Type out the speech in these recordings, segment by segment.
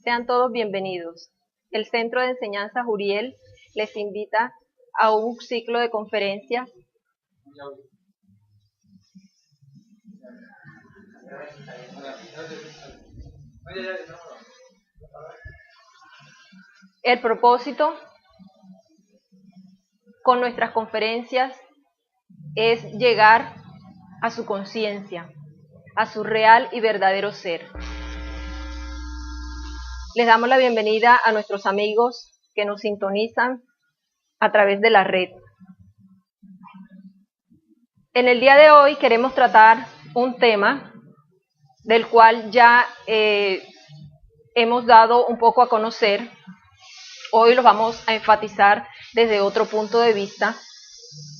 Sean todos bienvenidos. El Centro de Enseñanza Juriel les invita a un ciclo de conferencias El propósito con nuestras conferencias es llegar a su conciencia, a su real y verdadero ser. Les damos la bienvenida a nuestros amigos que nos sintonizan a través de la red. En el día de hoy queremos tratar un tema del cual ya hemos dado un poco a conocer. Hoy lo vamos a enfatizar desde otro punto de vista,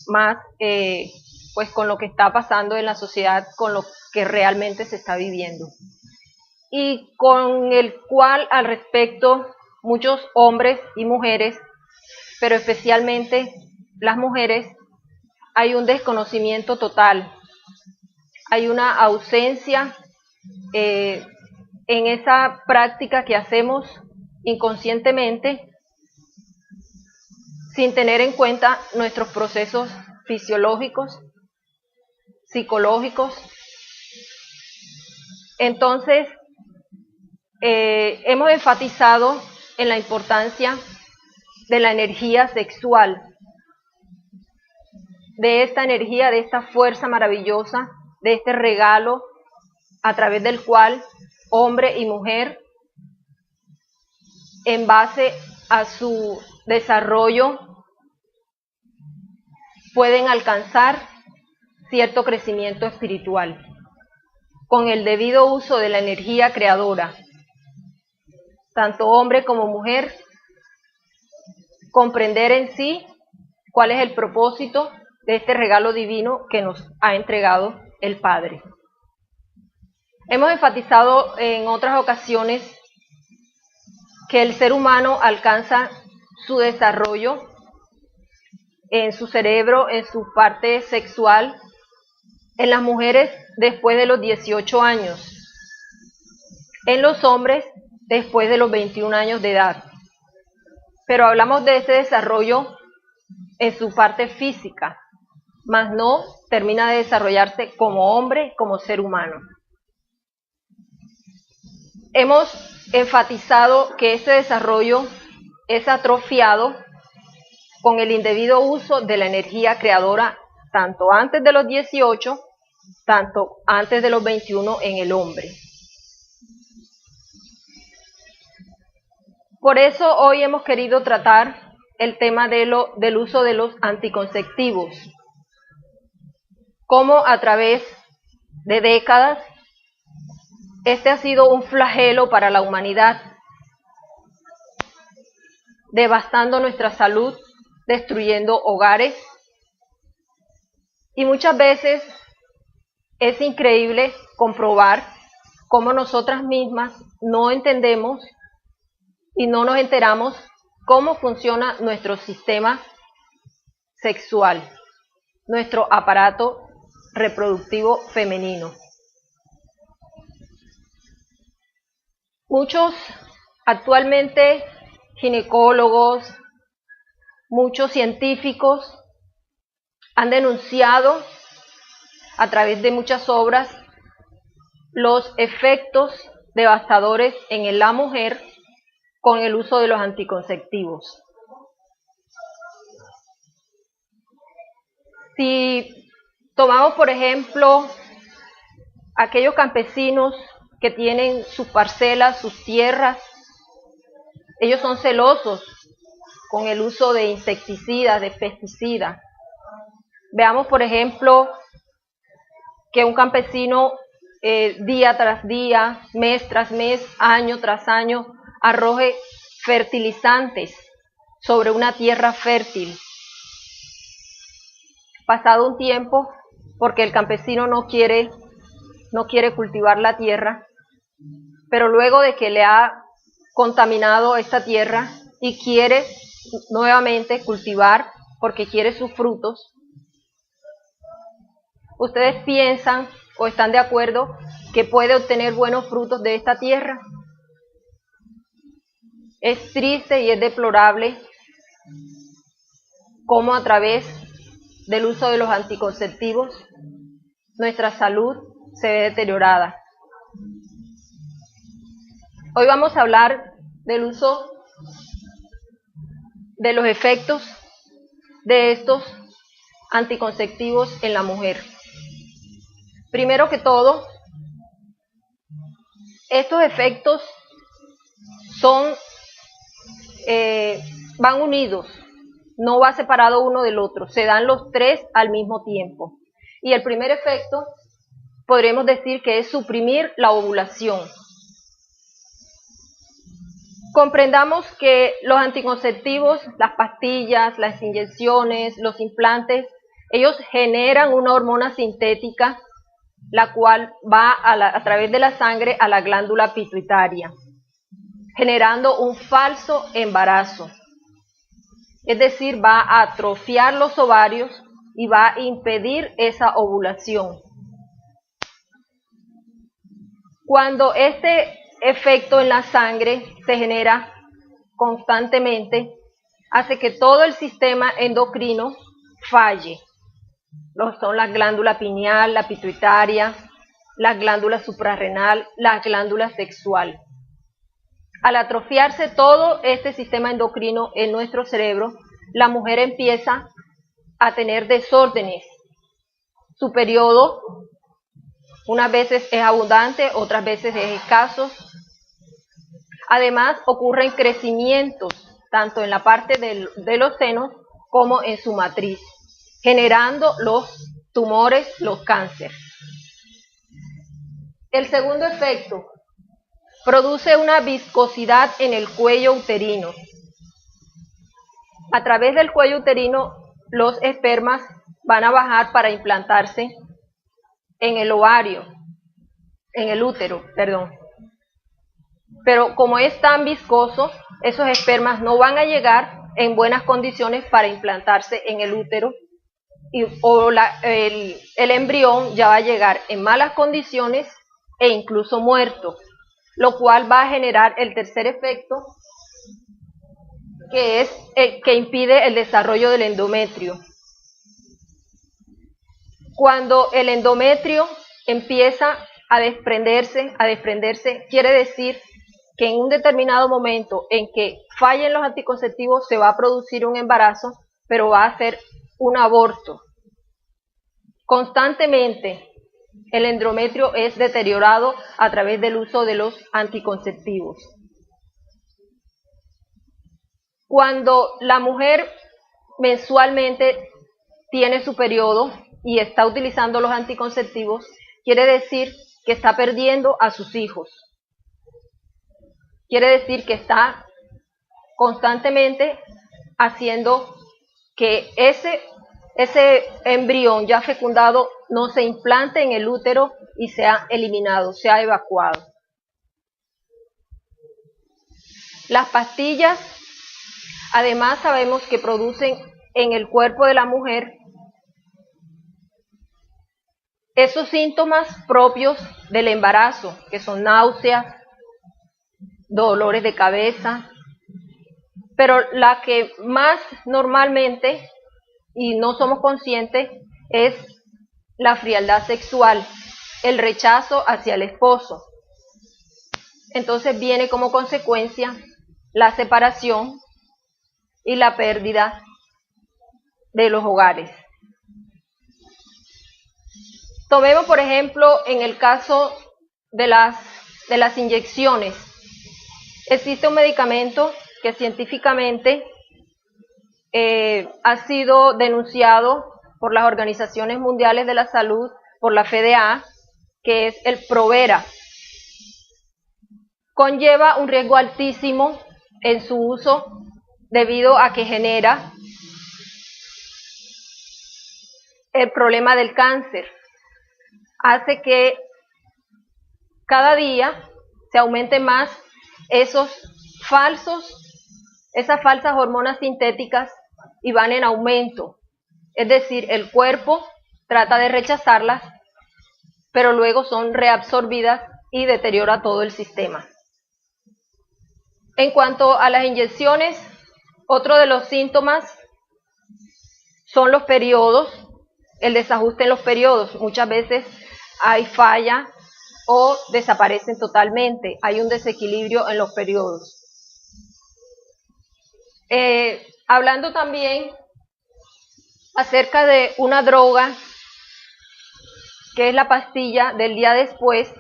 más pues con lo que está pasando en la sociedad, con lo que realmente se está viviendo. Y con el cual al respecto muchos hombres y mujeres, pero especialmente las mujeres, hay un desconocimiento total, hay una ausencia en esa práctica que hacemos inconscientemente sin tener en cuenta nuestros procesos fisiológicos, psicológicos. Entonces, hemos enfatizado en la importancia de la energía sexual, de esta energía, de esta fuerza maravillosa, de este regalo a través del cual hombre y mujer, en base a su desarrollo, pueden alcanzar cierto crecimiento espiritual con el debido uso de la energía creadora. Tanto hombre como mujer, comprender en sí cuál es el propósito de este regalo divino que nos ha entregado el Padre. Hemos enfatizado en otras ocasiones que el ser humano alcanza su desarrollo en su cerebro, en su parte sexual, en las mujeres después de los 18 años, en los hombres después de los 21 años de edad. Pero hablamos de ese desarrollo en su parte física, mas no termina de desarrollarse como hombre, como ser humano. Hemos enfatizado que ese desarrollo es atrofiado con el indebido uso de la energía creadora, tanto antes de los 18, tanto antes de los 21 en el hombre. Por eso hoy hemos querido tratar el tema del uso de los anticonceptivos, cómo a través de décadas este ha sido un flagelo para la humanidad, devastando nuestra salud, destruyendo hogares, y muchas veces es increíble comprobar cómo nosotras mismas no entendemos y no nos enteramos cómo funciona nuestro sistema sexual, nuestro aparato reproductivo femenino. Muchos actualmente ginecólogos, muchos científicos han denunciado a través de muchas obras los efectos devastadores en la mujer con el uso de los anticonceptivos. Si tomamos, por ejemplo, aquellos campesinos que tienen sus parcelas, sus tierras, ellos son celosos con el uso de insecticidas, de pesticidas. Veamos, por ejemplo, que un campesino día tras día, mes tras mes, año tras año, arroje fertilizantes sobre una tierra fértil. Pasado un tiempo, porque el campesino no quiere cultivar la tierra, pero luego de que le ha contaminado esta tierra y quiere nuevamente cultivar porque quiere sus frutos, ¿ustedes piensan o están de acuerdo que puede obtener buenos frutos de esta tierra? Es triste y es deplorable cómo a través del uso de los anticonceptivos nuestra salud se ve deteriorada. Hoy vamos a hablar del uso de los efectos de estos anticonceptivos en la mujer. Primero que todo, estos efectos van unidos, no va separado uno del otro, se dan los tres al mismo tiempo. Y el primer efecto podríamos decir que es suprimir la ovulación. Comprendamos que los anticonceptivos, las pastillas, las inyecciones, los implantes, ellos generan una hormona sintética, la cual va a través de la sangre a la glándula pituitaria, generando un falso embarazo. Es decir, va a atrofiar los ovarios y va a impedir esa ovulación. Cuando este efecto en la sangre se genera constantemente, hace que todo el sistema endocrino falle. Son la glándula pineal, la pituitaria, la glándula suprarrenal, la glándula sexual. Al atrofiarse todo este sistema endocrino en nuestro cerebro, la mujer empieza a tener desórdenes. Su periodo unas veces es abundante, otras veces es escaso. Además, ocurren crecimientos tanto en la parte de los senos como en su matriz, generando los tumores, los cánceres. El segundo efecto, produce una viscosidad en el cuello uterino. A través del cuello uterino, los espermas van a bajar para implantarse en el ovario, en el útero, perdón. Pero como es tan viscoso, esos espermas no van a llegar en buenas condiciones para implantarse en el útero, el embrión ya va a llegar en malas condiciones e incluso muerto, lo cual va a generar el tercer efecto, que es el que impide el desarrollo del endometrio. Cuando el endometrio empieza a desprenderse, quiere decir que en un determinado momento en que fallen los anticonceptivos se va a producir un embarazo, pero va a ser un aborto. Constantemente el endometrio es deteriorado a través del uso de los anticonceptivos. Cuando la mujer mensualmente tiene su periodo y está utilizando los anticonceptivos, quiere decir que está perdiendo a sus hijos. Quiere decir que está constantemente haciendo que ese embrión ya fecundado no se implante en el útero y sea eliminado, sea evacuado. Las pastillas, además, sabemos que producen en el cuerpo de la mujer esos síntomas propios del embarazo, que son náuseas, dolores de cabeza, pero la que más normalmente, y no somos conscientes, es la frialdad sexual, el rechazo hacia el esposo. Entonces viene como consecuencia la separación y la pérdida de los hogares. Tomemos, por ejemplo, en el caso de las inyecciones. Existe un medicamento que científicamente ha sido denunciado por las organizaciones mundiales de la salud, por la FDA, que es el Provera. Conlleva un riesgo altísimo en su uso debido a que genera el problema del cáncer. Hace que cada día se aumente más esas falsas hormonas sintéticas y van en aumento. Es decir, el cuerpo trata de rechazarlas, pero luego son reabsorbidas y deteriora todo el sistema. En cuanto a las inyecciones, otro de los síntomas son los periodos, el desajuste en los periodos. Muchas veces hay falla o desaparecen totalmente, hay un desequilibrio en los periodos. Hablando también acerca de una droga que es la pastilla del día después,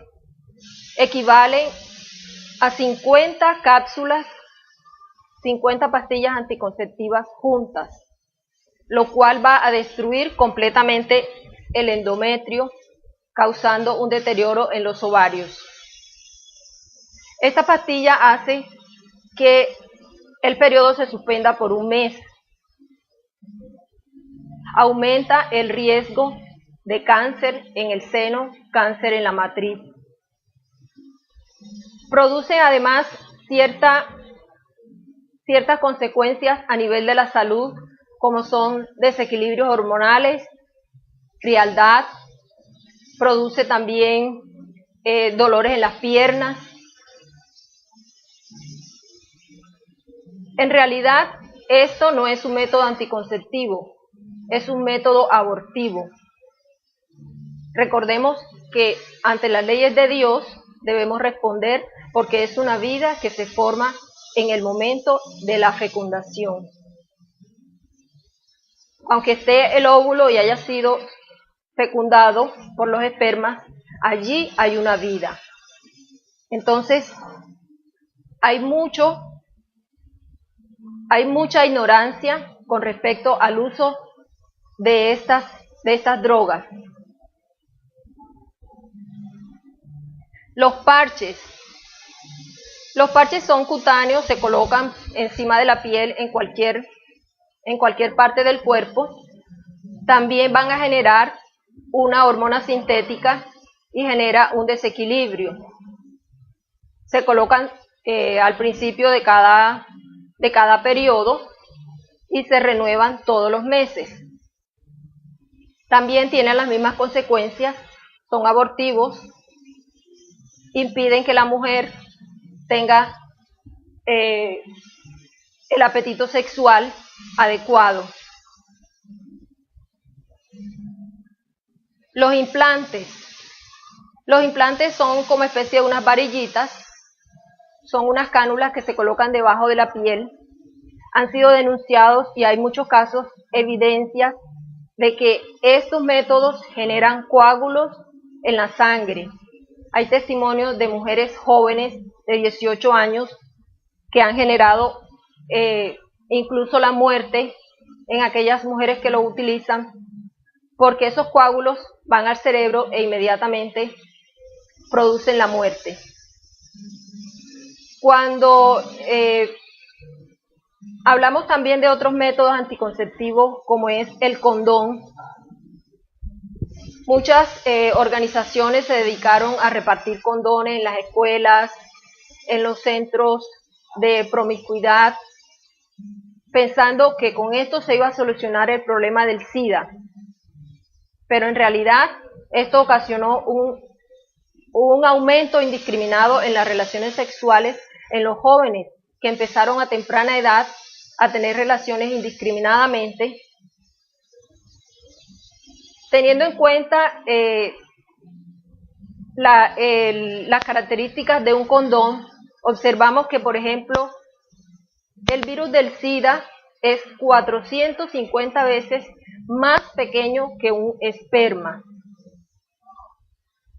equivale a 50 cápsulas, 50 pastillas anticonceptivas juntas, lo cual va a destruir completamente el endometrio, causando un deterioro en los ovarios. Esta pastilla hace que el periodo se suspenda por un mes. Aumenta el riesgo de cáncer en el seno, cáncer en la matriz. Produce además ciertas consecuencias a nivel de la salud, como son desequilibrios hormonales, frialdad, produce también dolores en las piernas. En realidad, esto no es un método anticonceptivo, es un método abortivo. Recordemos que ante las leyes de Dios debemos responder porque es una vida que se forma en el momento de la fecundación. Aunque esté el óvulo y haya sido fecundado por los espermas, allí hay una vida. Entonces, hay mucha ignorancia con respecto al uso de estas drogas. Los parches son cutáneos, se colocan encima de la piel en cualquier parte del cuerpo. También van a generar una hormona sintética y genera un desequilibrio. Se colocan al principio de cada periodo y se renuevan todos los meses. También tienen las mismas consecuencias, son abortivos, impiden que la mujer tenga el apetito sexual adecuado. Los implantes son como especie de unas varillitas, son unas cánulas que se colocan debajo de la piel. Han sido denunciados y hay muchos casos, evidencias de que estos métodos generan coágulos en la sangre. Hay testimonios de mujeres jóvenes de 18 años que han generado incluso la muerte en aquellas mujeres que lo utilizan, porque esos coágulos van al cerebro e inmediatamente producen la muerte. Cuando hablamos también de otros métodos anticonceptivos como es el condón, muchas organizaciones se dedicaron a repartir condones en las escuelas, en los centros de promiscuidad, pensando que con esto se iba a solucionar el problema del SIDA. Pero en realidad esto ocasionó un aumento indiscriminado en las relaciones sexuales en los jóvenes que empezaron a temprana edad a tener relaciones indiscriminadamente. Teniendo en cuenta las características de un condón, observamos que, por ejemplo, el virus del SIDA es 450 veces más pequeño que un esperma.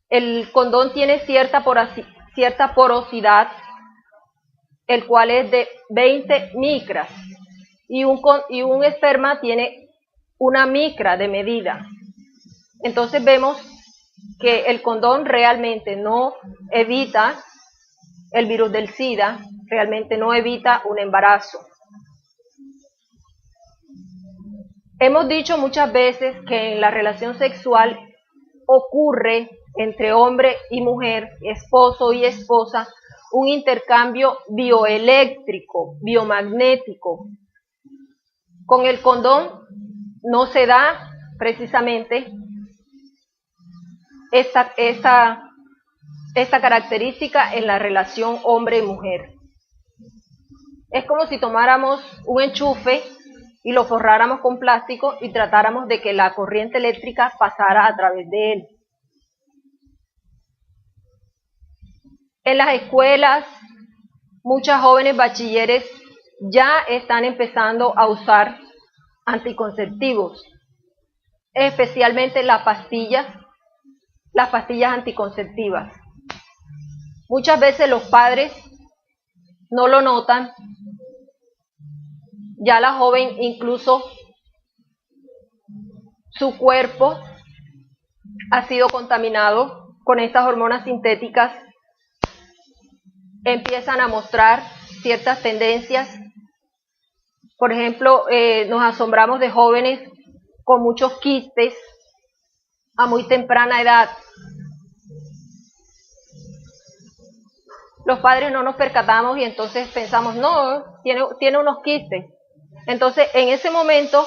El condón tiene cierta porosidad, el cual es de 20 micras, y un esperma tiene una micra de medida. Entonces vemos que el condón realmente no evita el virus del SIDA, realmente no evita un embarazo. Hemos dicho muchas veces que en la relación sexual ocurre entre hombre y mujer, esposo y esposa, un intercambio bioeléctrico, biomagnético. Con el condón no se da precisamente esta característica en la relación hombre y mujer. Es como si tomáramos un enchufe y lo forráramos con plástico y tratáramos de que la corriente eléctrica pasara a través de él. En las escuelas, muchas jóvenes bachilleres ya están empezando a usar anticonceptivos, especialmente las pastillas anticonceptivas. Muchas veces los padres no lo notan, ya la joven incluso su cuerpo ha sido contaminado con estas hormonas sintéticas, empiezan a mostrar ciertas tendencias. Por ejemplo, nos asombramos de jóvenes con muchos quistes a muy temprana edad. Los padres no nos percatamos y entonces pensamos, no, tiene unos quistes. Entonces, en ese momento,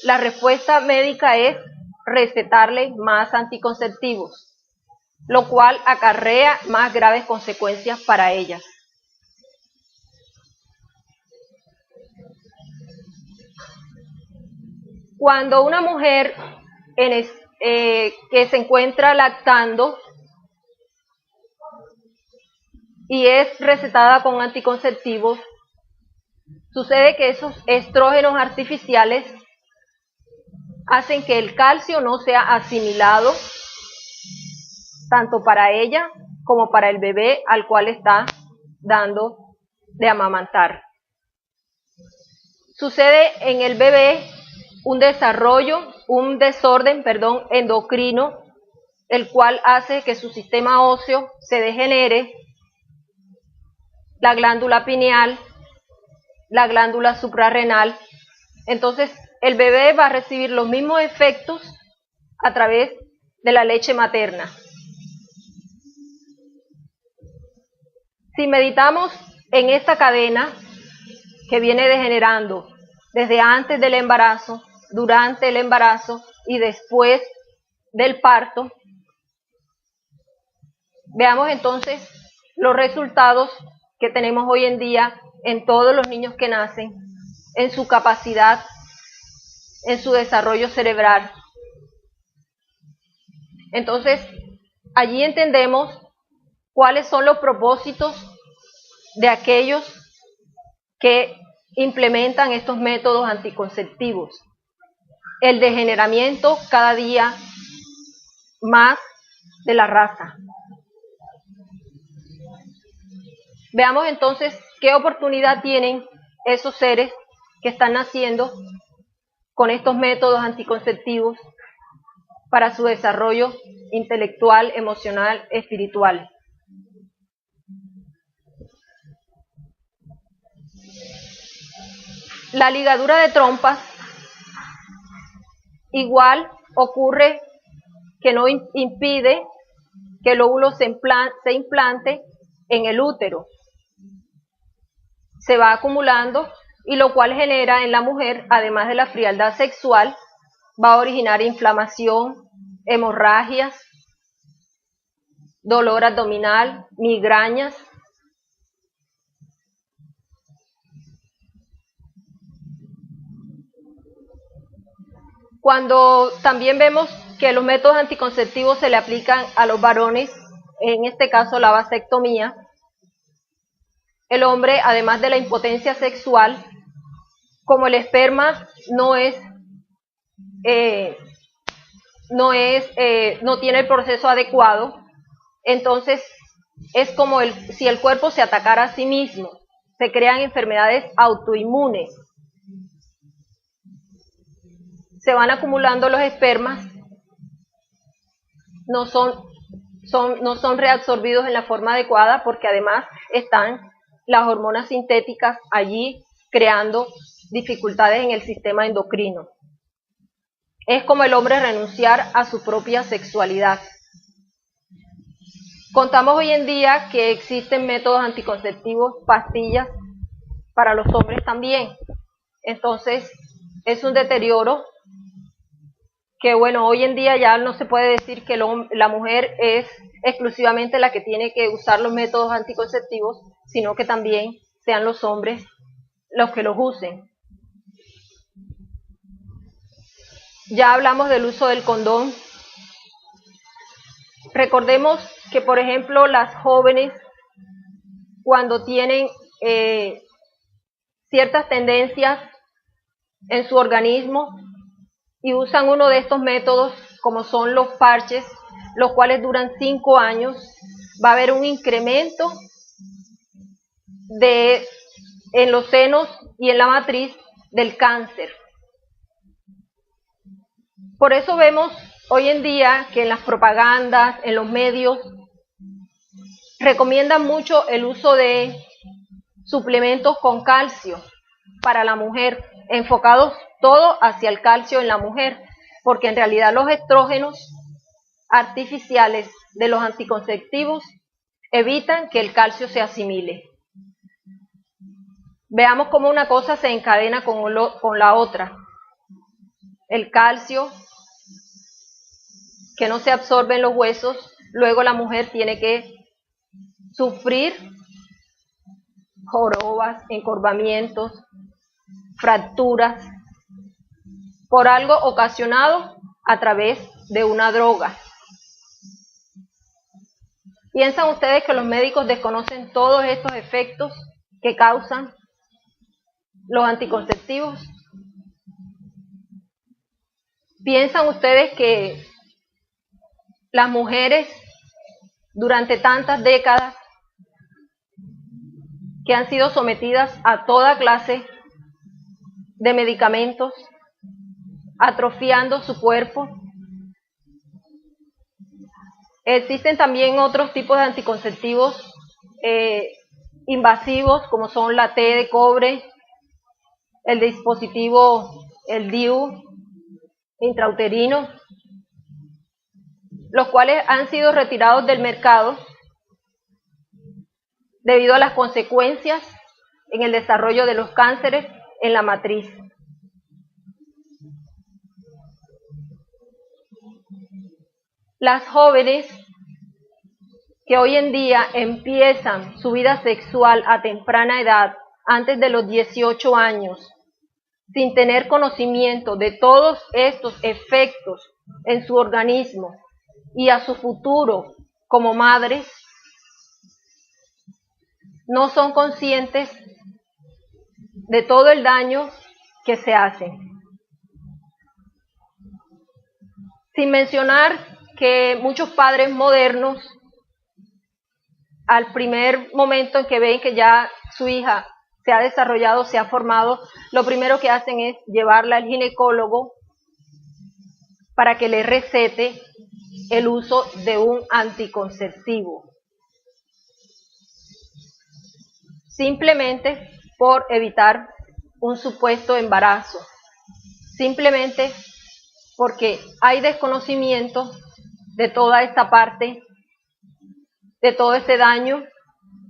la respuesta médica es recetarle más anticonceptivos, lo cual acarrea más graves consecuencias para ellas. Cuando una mujer que se encuentra lactando y es recetada con anticonceptivos, sucede que esos estrógenos artificiales hacen que el calcio no sea asimilado tanto para ella como para el bebé al cual está dando de amamantar. Sucede en el bebé un desorden endocrino, el cual hace que su sistema óseo se degenere, la glándula pineal, la glándula suprarrenal. Entonces, el bebé va a recibir los mismos efectos a través de la leche materna. Si meditamos en esta cadena que viene degenerando desde antes del embarazo, durante el embarazo y después del parto, veamos entonces los resultados que tenemos hoy en día en todos los niños que nacen, en su capacidad, en su desarrollo cerebral. Entonces, allí entendemos cuáles son los propósitos de aquellos que implementan estos métodos anticonceptivos. El degeneramiento cada día más de la raza. Veamos entonces qué oportunidad tienen esos seres que están naciendo con estos métodos anticonceptivos para su desarrollo intelectual, emocional, espiritual. La ligadura de trompas igual ocurre que no impide que el óvulo se implante en el útero. Se va acumulando y lo cual genera en la mujer, además de la frialdad sexual, va a originar inflamación, hemorragias, dolor abdominal, migrañas. Cuando también vemos que los métodos anticonceptivos se le aplican a los varones, en este caso la vasectomía, el hombre, además de la impotencia sexual, como el esperma no tiene el proceso adecuado, entonces es como si el cuerpo se atacara a sí mismo, se crean enfermedades autoinmunes. Se van acumulando los espermas, no son reabsorbidos en la forma adecuada porque además están las hormonas sintéticas allí creando dificultades en el sistema endocrino. Es como el hombre renunciar a su propia sexualidad. Contamos hoy en día que existen métodos anticonceptivos, pastillas para los hombres también. Entonces es un deterioro que bueno, hoy en día ya no se puede decir que la mujer es exclusivamente la que tiene que usar los métodos anticonceptivos, sino que también sean los hombres los que los usen. Ya hablamos del uso del condón. Recordemos que, por ejemplo, las jóvenes, cuando tienen ciertas tendencias en su organismo y usan uno de estos métodos, como son los parches, los cuales duran 5 años, va a haber un incremento en los senos y en la matriz del cáncer. Por eso vemos hoy en día que en las propagandas, en los medios, recomiendan mucho el uso de suplementos con calcio para la mujer, enfocados todo hacia el calcio en la mujer, porque en realidad los estrógenos artificiales de los anticonceptivos evitan que el calcio se asimile. Veamos cómo una cosa se encadena con la otra. El calcio que no se absorbe en los huesos, luego la mujer tiene que sufrir jorobas, encorvamientos, fracturas, por algo ocasionado a través de una droga. ¿Piensan ustedes que los médicos desconocen todos estos efectos que causan los anticonceptivos? ¿Piensan ustedes que las mujeres durante tantas décadas que han sido sometidas a toda clase de medicamentos, atrofiando su cuerpo? Existen también otros tipos de anticonceptivos invasivos, como son la T de cobre, el dispositivo, el DIU intrauterino, los cuales han sido retirados del mercado debido a las consecuencias en el desarrollo de los cánceres en la matriz. Las jóvenes que hoy en día empiezan su vida sexual a temprana edad, antes de los 18 años, sin tener conocimiento de todos estos efectos en su organismo y a su futuro como madres, no son conscientes de todo el daño que se hacen. Sin mencionar que muchos padres modernos, al primer momento en que ven que ya su hija se ha desarrollado, se ha formado, lo primero que hacen es llevarla al ginecólogo para que le recete el uso de un anticonceptivo, simplemente por evitar un supuesto embarazo, simplemente porque hay desconocimiento de toda esta parte, de todo este daño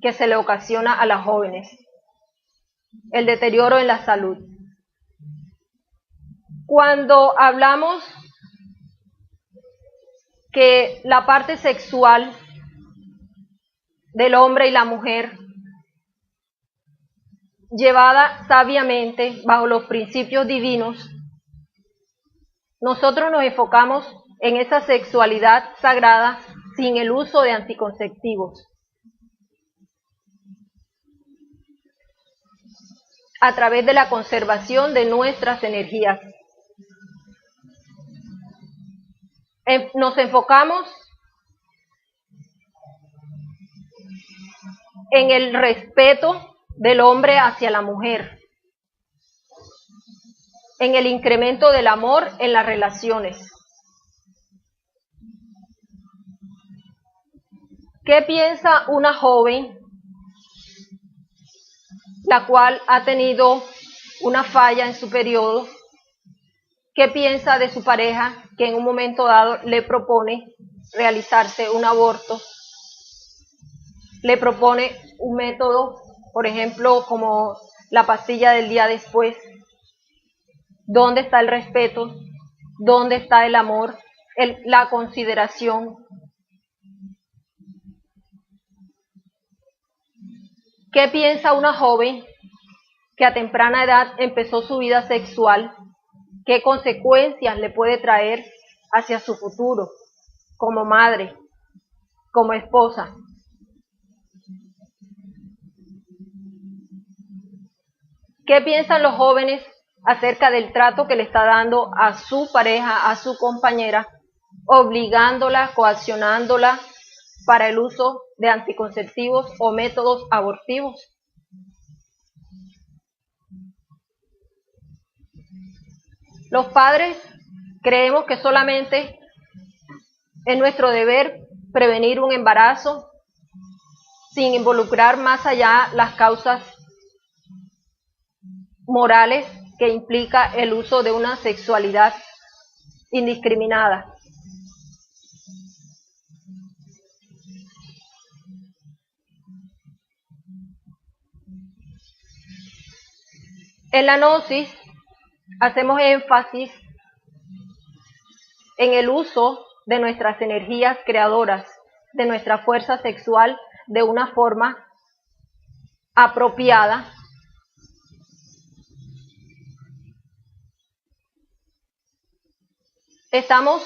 que se le ocasiona a las jóvenes, el deterioro en la salud. Cuando hablamos que la parte sexual del hombre y la mujer, llevada sabiamente bajo los principios divinos, nosotros nos enfocamos en esa sexualidad sagrada sin el uso de anticonceptivos, a través de la conservación de nuestras energías. Nos enfocamos en el respeto del hombre hacia la mujer, en el incremento del amor en las relaciones. ¿Qué piensa una joven la cual ha tenido una falla en su periodo? ¿Qué piensa de su pareja que en un momento dado le propone realizarse un aborto? Le propone un método, por ejemplo, como la pastilla del día después. ¿Dónde está el respeto? ¿Dónde está el amor? La consideración. ¿Qué piensa una joven que a temprana edad empezó su vida sexual, qué consecuencias le puede traer hacia su futuro, como madre, como esposa. ¿Qué piensan los jóvenes acerca del trato que le está dando a su pareja, a su compañera, obligándola, coaccionándola para el uso de anticonceptivos o métodos abortivos? Los padres creemos que solamente es nuestro deber prevenir un embarazo sin involucrar más allá las causas morales que implica el uso de una sexualidad indiscriminada. En la gnosis hacemos énfasis en el uso de nuestras energías creadoras, de nuestra fuerza sexual de una forma apropiada, estamos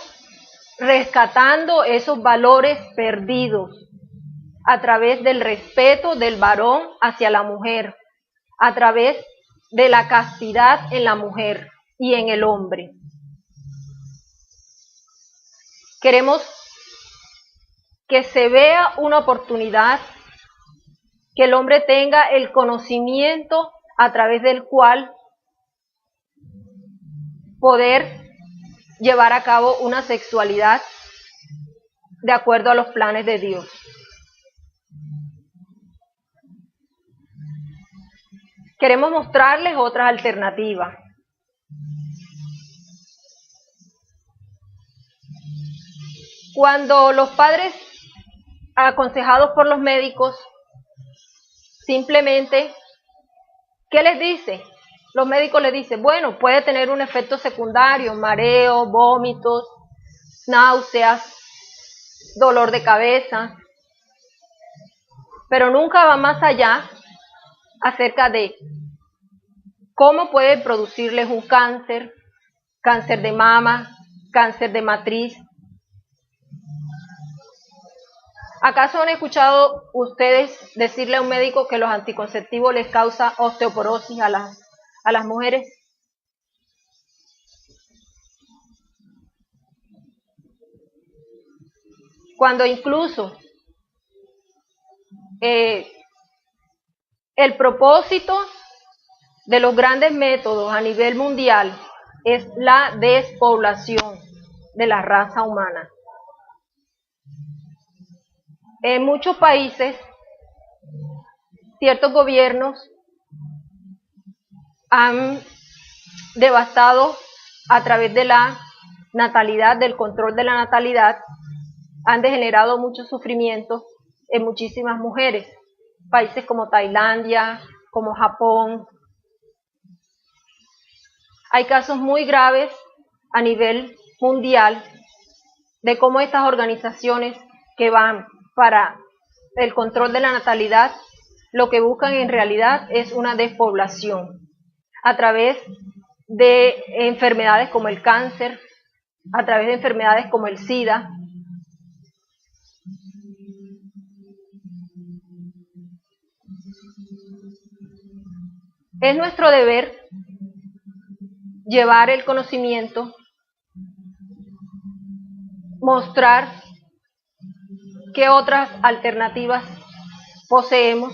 rescatando esos valores perdidos a través del respeto del varón hacia la mujer, a través de la castidad en la mujer y en el hombre. Queremos que se vea una oportunidad, que el hombre tenga el conocimiento a través del cual poder llevar a cabo una sexualidad de acuerdo a los planes de Dios. Queremos mostrarles otras alternativas. Cuando los padres, aconsejados por los médicos, simplemente, ¿qué les dice? Los médicos les dicen, bueno, puede tener un efecto secundario, mareo, vómitos, náuseas, dolor de cabeza, pero nunca va más allá acerca de cómo puede producirles un cáncer, cáncer de mama, cáncer de matriz. ¿Acaso han escuchado ustedes decirle a un médico que los anticonceptivos les causa osteoporosis a las mujeres? Cuando incluso el propósito de los grandes métodos a nivel mundial es la despoblación de la raza humana. En muchos países, ciertos gobiernos han devastado a través de la natalidad, del control de la natalidad, han degenerado mucho sufrimiento en muchísimas mujeres. Países como Tailandia, como Japón. Hay casos muy graves a nivel mundial de cómo estas organizaciones que van para el control de la natalidad, lo que buscan en realidad es una despoblación a través de enfermedades como el cáncer, a través de enfermedades como el SIDA. Es nuestro deber llevar el conocimiento, mostrar qué otras alternativas poseemos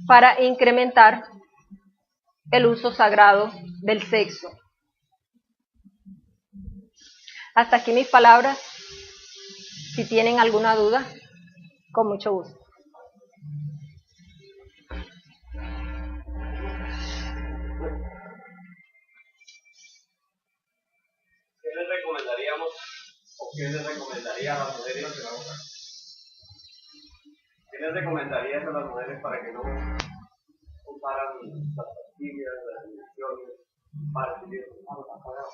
para incrementar el uso sagrado del sexo. Hasta aquí mis palabras. Si tienen alguna duda, con mucho gusto. ¿Qué les recomendaríamos o qué les recomendaría a las mujeres? ¿Qué les recomendarías a las mujeres para que no usaran las pastillas, las inyecciones para recibir una palabra?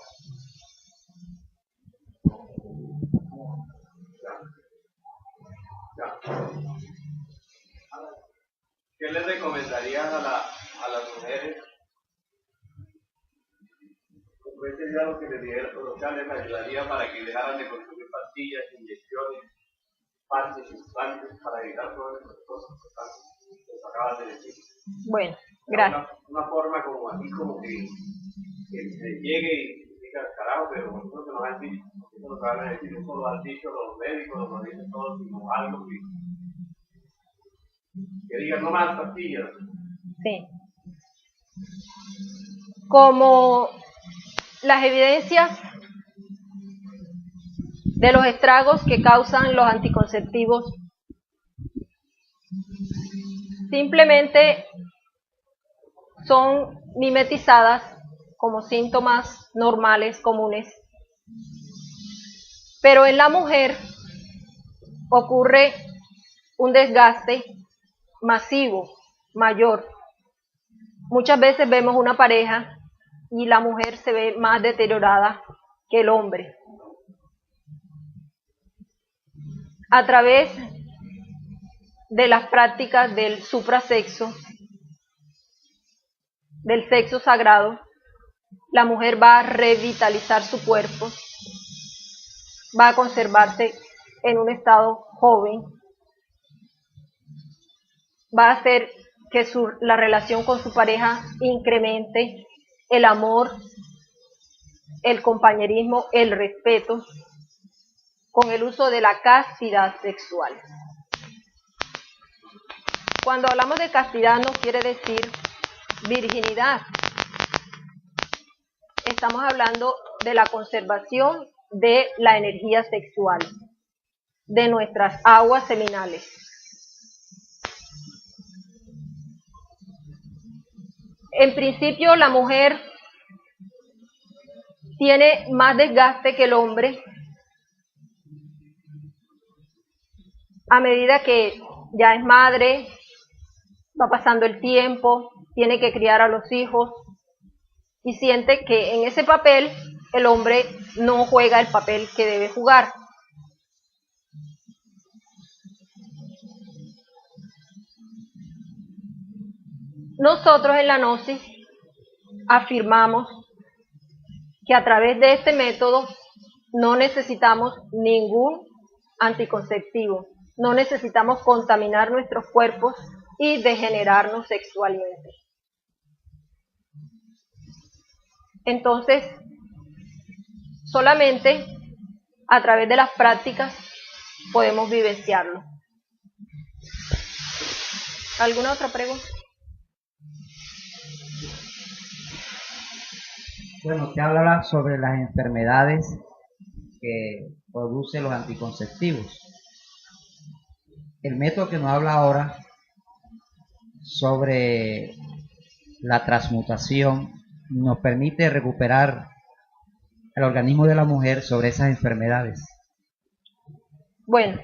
¿Qué les recomendarías a las mujeres? ¿Qué sería lo que les ayudaría para que dejaran de consumir pastillas, inyecciones, parches, implantes, para evitar todas esas cosas que acabas de decir? Bueno, gracias. Una forma como así, como que se llegue y diga, carajo, pero nosotros que nos han dicho, eso nos van a decir, eso lo han dicho los médicos, lo dicen todos, sino algo que digan no más pastillas. Sí. Como las evidencias de los estragos que causan los anticonceptivos simplemente son mimetizadas como síntomas normales, comunes. Pero en la mujer ocurre un desgaste masivo, mayor. Muchas veces vemos una pareja y la mujer se ve más deteriorada que el hombre. A través de las prácticas del suprasexo, del sexo sagrado, la mujer va a revitalizar su cuerpo, va a conservarse en un estado joven, va a hacer que la relación con su pareja incremente, el amor, el compañerismo, el respeto, con el uso de la castidad sexual. Cuando hablamos de castidad no quiere decir virginidad. Estamos hablando de la conservación de la energía sexual, de nuestras aguas seminales. En principio, la mujer tiene más desgaste que el hombre a medida que ya es madre, va pasando el tiempo, tiene que criar a los hijos y siente que en ese papel el hombre no juega el papel que debe jugar. Nosotros en la Gnosis afirmamos que a través de este método no necesitamos ningún anticonceptivo, no necesitamos contaminar nuestros cuerpos y degenerarnos sexualmente. Entonces, solamente a través de las prácticas podemos vivenciarlo. ¿Alguna otra pregunta? Bueno, te habla sobre las enfermedades que producen los anticonceptivos. El método que nos habla ahora sobre la transmutación nos permite recuperar el organismo de la mujer sobre esas enfermedades. Bueno,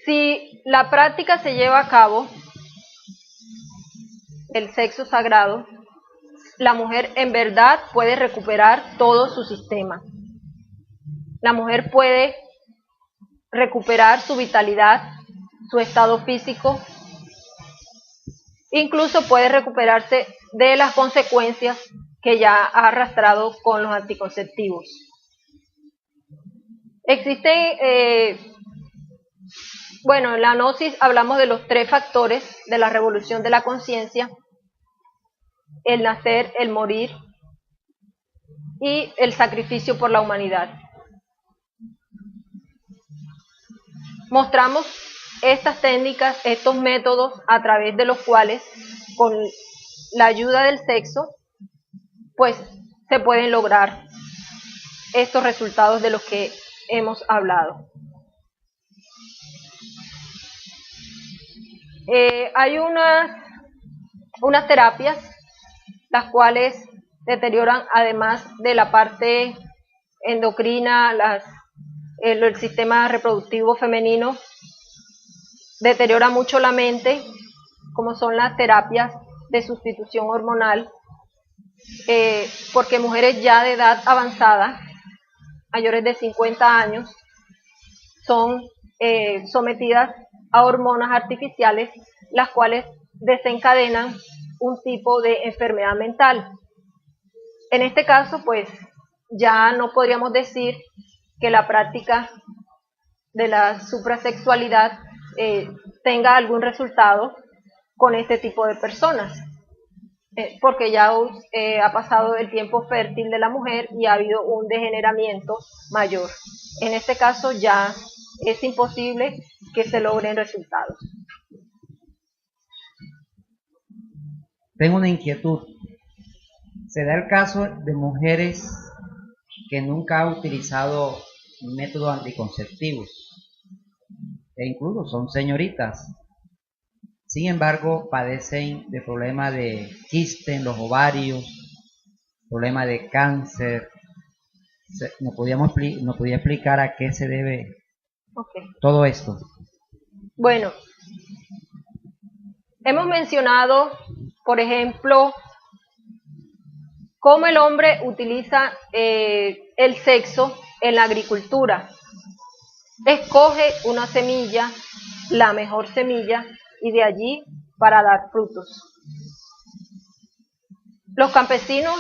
si la práctica se lleva a cabo, el sexo sagrado, la mujer en verdad puede recuperar todo su sistema. La mujer puede recuperar su vitalidad, su estado físico, incluso puede recuperarse de las consecuencias que ya ha arrastrado con los anticonceptivos. Existen, en la Gnosis hablamos de los 3 factores de la revolución de la conciencia: el nacer, el morir y el sacrificio por la humanidad. Mostramos estas técnicas, estos métodos a través de los cuales, con la ayuda del sexo, pues se pueden lograr estos resultados de los que hemos hablado. Hay unas terapias las cuales deterioran, además de la parte endocrina, el sistema reproductivo femenino, deteriora mucho la mente, como son las terapias de sustitución hormonal, porque mujeres ya de edad avanzada, mayores de 50 años, son sometidas a hormonas artificiales, las cuales desencadenan un tipo de enfermedad mental. En este caso, pues, ya no podríamos decir que la práctica de la suprasexualidad tenga algún resultado con este tipo de personas, porque ya ha pasado el tiempo fértil de la mujer y ha habido un degeneramiento mayor. En este caso ya es imposible que se logren resultados. Tengo una inquietud. Se da el caso de mujeres que nunca han utilizado métodos anticonceptivos e incluso son señoritas. Sin embargo, padecen de problemas de quiste en los ovarios, problemas de cáncer. ¿Nos podía explicar a qué se debe todo esto? Bueno, hemos mencionado, por ejemplo, cómo el hombre utiliza el sexo en la agricultura. Escoge una semilla, la mejor semilla, y de allí para dar frutos. Los campesinos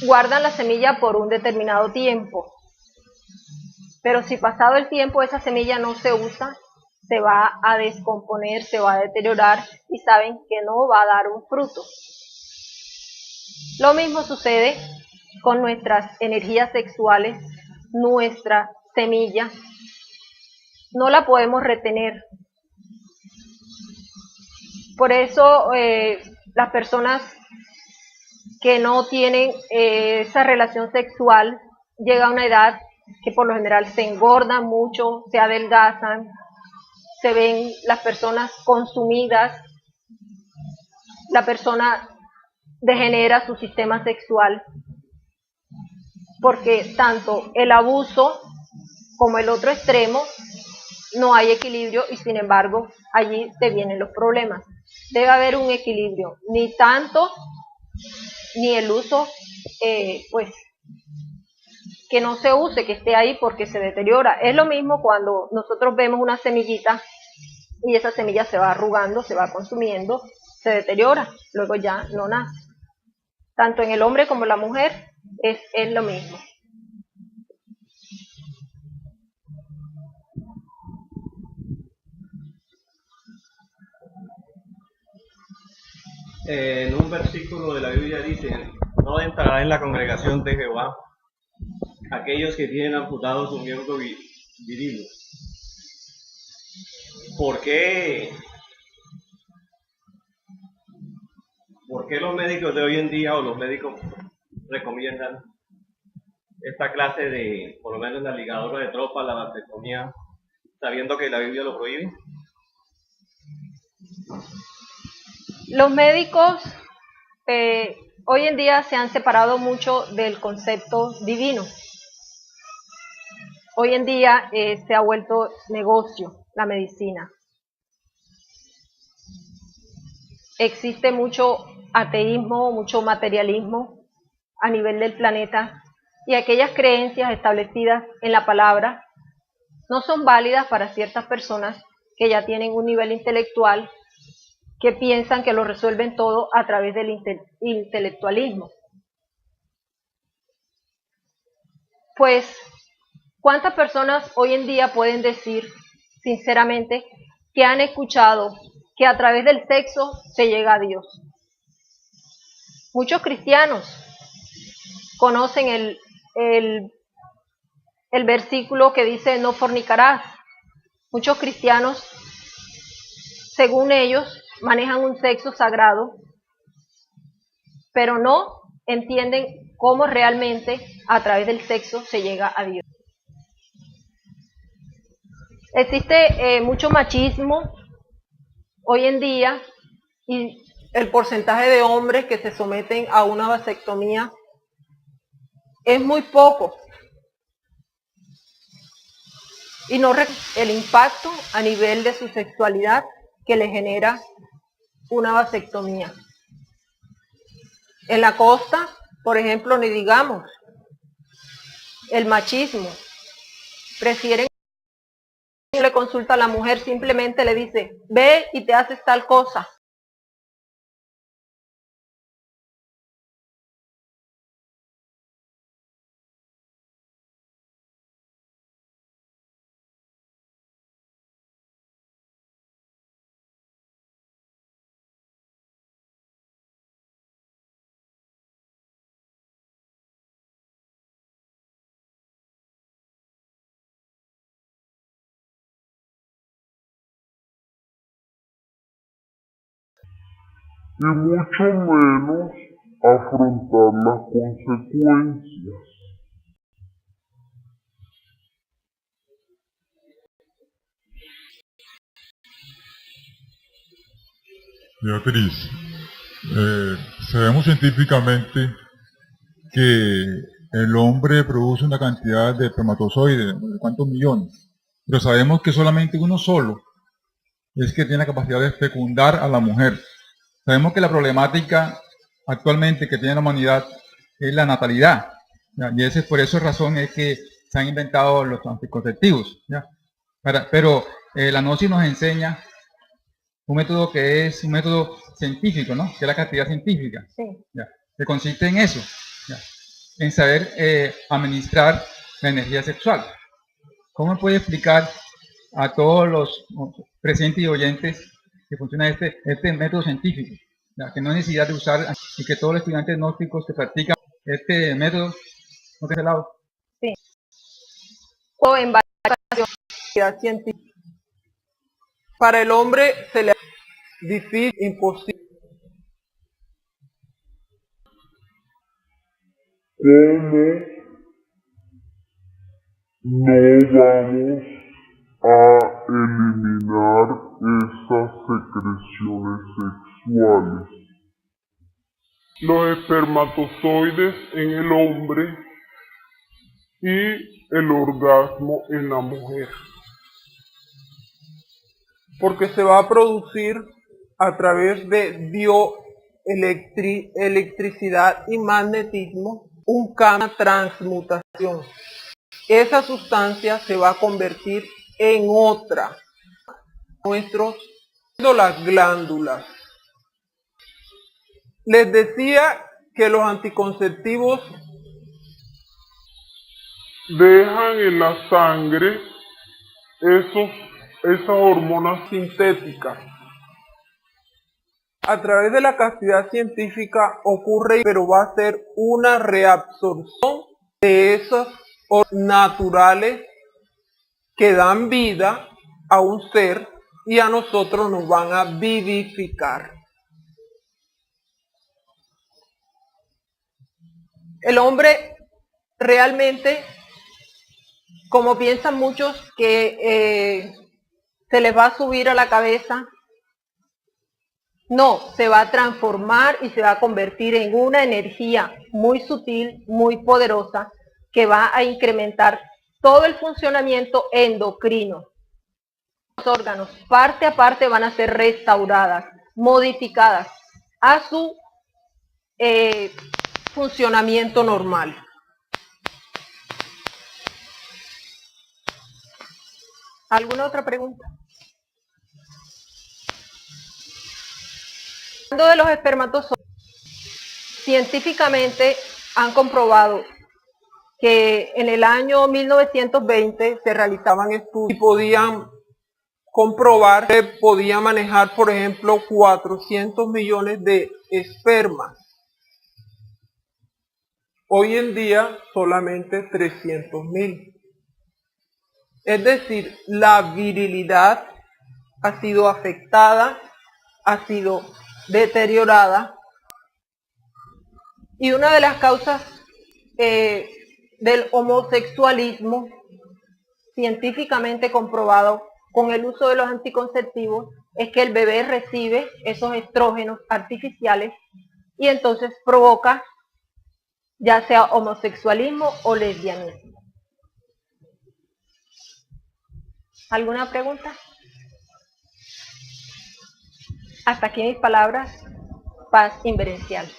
guardan la semilla por un determinado tiempo, pero si pasado el tiempo esa semilla no se usa, se va a descomponer, se va a deteriorar y saben que no va a dar un fruto. Lo mismo sucede con nuestras energías sexuales, nuestra semilla, no la podemos retener. Por eso las personas que no tienen esa relación sexual llega a una edad que por lo general se engordan mucho, se adelgazan, se ven las personas consumidas, la persona degenera su sistema sexual, porque tanto el abuso como el otro extremo no hay equilibrio y sin embargo allí te vienen los problemas. Debe haber un equilibrio, ni tanto ni el uso pues que no se use, que esté ahí porque se deteriora. Es lo mismo cuando nosotros vemos una semillita y esa semilla se va arrugando, se va consumiendo, se deteriora, luego ya no nace. Tanto en el hombre como en la mujer es lo mismo. En un versículo de la Biblia dice: no entrará en la congregación de Jehová aquellos que tienen amputado su miembro viril. ¿Por qué los médicos de hoy en día o los médicos recomiendan esta clase de, por lo menos la ligadura de tropa, la vasectomía, sabiendo que la Biblia lo prohíbe? Los médicos hoy en día se han separado mucho del concepto divino. Hoy en día se ha vuelto negocio la medicina. Existe mucho ateísmo, mucho materialismo a nivel del planeta y aquellas creencias establecidas en la palabra no son válidas para ciertas personas que ya tienen un nivel intelectual, que piensan que lo resuelven todo a través del intelectualismo. Pues, ¿cuántas personas hoy en día pueden decir sinceramente que han escuchado que a través del sexo se llega a Dios? Muchos cristianos conocen el versículo que dice no fornicarás. Muchos cristianos, según ellos, manejan un sexo sagrado, pero no entienden cómo realmente a través del sexo se llega a Dios. Existe mucho machismo hoy en día y el porcentaje de hombres que se someten a una vasectomía es muy poco. Y no el impacto a nivel de su sexualidad que le genera una vasectomía. En la costa, por ejemplo, ni digamos, el machismo. Prefieren le consulta a la mujer, simplemente le dice, ve y te haces tal cosa. Y mucho menos afrontar las consecuencias. Beatriz, sabemos científicamente que el hombre produce una cantidad de espermatozoides, no sé cuántos millones, pero sabemos que solamente uno solo es que tiene la capacidad de fecundar a la mujer. Sabemos que la problemática actualmente que tiene la humanidad es la natalidad, ¿ya? Y ese, por esa razón es que se han inventado los anticonceptivos, ¿ya? Pero la gnosis nos enseña un método que es un método científico, ¿no? Que es la castidad científica, Sí. ¿ya? Que consiste en eso, ¿ya? En saber administrar la energía sexual. ¿Cómo me puede explicar a todos los presentes y oyentes que funciona este método científico? ¿Ya? Que no hay necesidad de usar y que todos los estudiantes gnósticos que practican este método no tienen lado. Sí. O en varias ocasiones científicas. Para el hombre se le hace difícil, imposible. ¿Cómo no vamos a eliminar esas secreciones sexuales? Los espermatozoides en el hombre y el orgasmo en la mujer. Porque se va a producir a través de electricidad y magnetismo un cambio, una transmutación. Esa sustancia se va a convertir en otra. Las glándulas. Les decía que los anticonceptivos Dejan en la sangre esas hormonas sintéticas. a través de la castidad científica ocurre, pero va a ser una reabsorción de esos naturales que dan vida a un ser y a nosotros nos van a vivificar. El hombre realmente, como piensan muchos, que se les va a subir a la cabeza, no, se va a transformar y se va a convertir en una energía muy sutil, muy poderosa, que va a incrementar todo el funcionamiento endocrino. Los órganos, parte a parte, van a ser restauradas, modificadas a su funcionamiento normal. ¿Alguna otra pregunta? Hablando de los espermatozoides, científicamente han comprobado que en el año 1920 Se realizaban estudios y podían comprobar que podía manejar, por ejemplo, 400 millones de espermas. Hoy en día solamente 300.000. Es decir, la virilidad ha sido afectada, ha sido deteriorada, y una de las causas del homosexualismo, científicamente comprobado con el uso de los anticonceptivos, es que el bebé recibe esos estrógenos artificiales y entonces provoca ya sea homosexualismo o lesbianismo. ¿Alguna pregunta? Hasta aquí mis palabras. Paz inverencial.